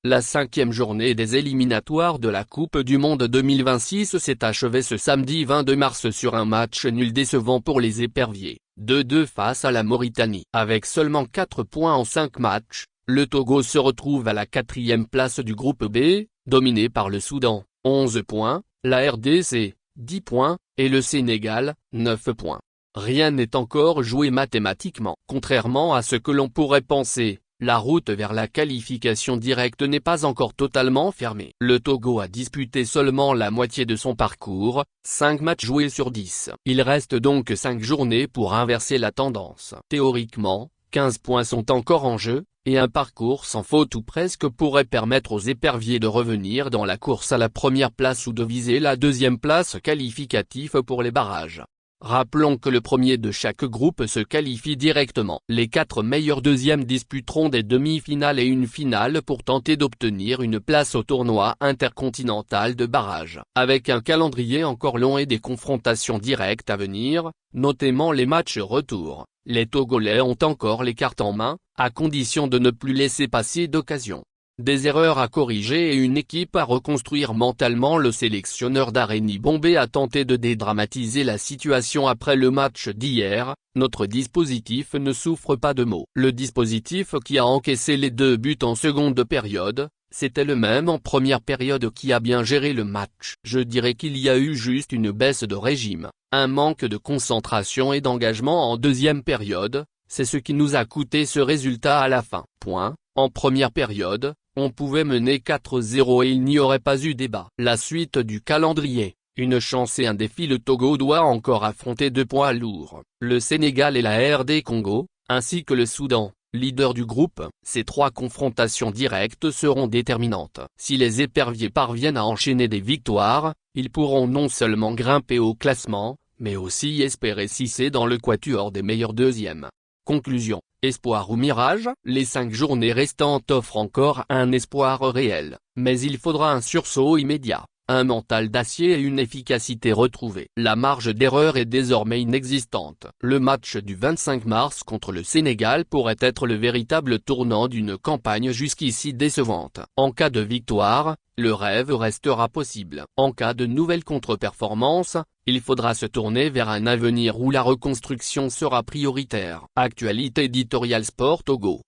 La 5e journée des éliminatoires de la Coupe du Monde 2026 s'est achevée ce samedi 22 mars sur un match nul décevant pour les éperviers, 2-2 face à la Mauritanie. Avec seulement 4 points en 5 matchs, le Togo se retrouve à la 4e place du groupe B, dominé par le Soudan, 11 points, la RDC, 10 points, et le Sénégal, 9 points. Rien n'est encore joué mathématiquement. Contrairement à ce que l'on pourrait penser, la route vers la qualification directe n'est pas encore totalement fermée. Le Togo a disputé seulement la moitié de son parcours, 5 matchs joués sur 10. Il reste donc 5 journées pour inverser la tendance. Théoriquement, 15 points sont encore en jeu, et un parcours sans faute ou presque pourrait permettre aux éperviers de revenir dans la course à la première place ou de viser la 2e place qualificative pour les barrages. Rappelons que le premier de chaque groupe se qualifie directement. Les 4 meilleurs deuxièmes disputeront des demi-finales et une finale pour tenter d'obtenir une place au tournoi intercontinental de barrage. Avec un calendrier encore long et des confrontations directes à venir, notamment les matchs retour, les Togolais ont encore les cartes en main, à condition de ne plus laisser passer d'occasion. Des erreurs à corriger et une équipe à reconstruire mentalement. Le sélectionneur d'Areni Bombé a tenté de dédramatiser la situation après le match d'hier. Notre dispositif ne souffre pas de mots. Le dispositif qui a encaissé les 2 buts en seconde période, c'était le même en première période qui a bien géré le match. Je dirais qu'il y a eu juste une baisse de régime, un manque de concentration et d'engagement en deuxième période, c'est ce qui nous a coûté ce résultat à la fin. En première période, on pouvait mener 4-0 et il n'y aurait pas eu débat. La suite du calendrier, une chance et un défi. Le Togo doit encore affronter 2 poids lourds, le Sénégal et la RD Congo, ainsi que le Soudan, leader du groupe. Ces 3 confrontations directes seront déterminantes. Si les éperviers parviennent à enchaîner des victoires, ils pourront non seulement grimper au classement, mais aussi espérer s'hisser dans le quatuor des meilleurs deuxièmes. Conclusion. Espoir ou mirage? Les 5 journées restantes offrent encore un espoir réel, mais il faudra un sursaut immédiat, un mental d'acier et une efficacité retrouvée. La marge d'erreur est désormais inexistante. Le match du 25 mars contre le Sénégal pourrait être le véritable tournant d'une campagne jusqu'ici décevante. En cas de victoire, le rêve restera possible. En cas de nouvelle contre-performance, il faudra se tourner vers un avenir où la reconstruction sera prioritaire. Actualité éditoriale Sport Togo.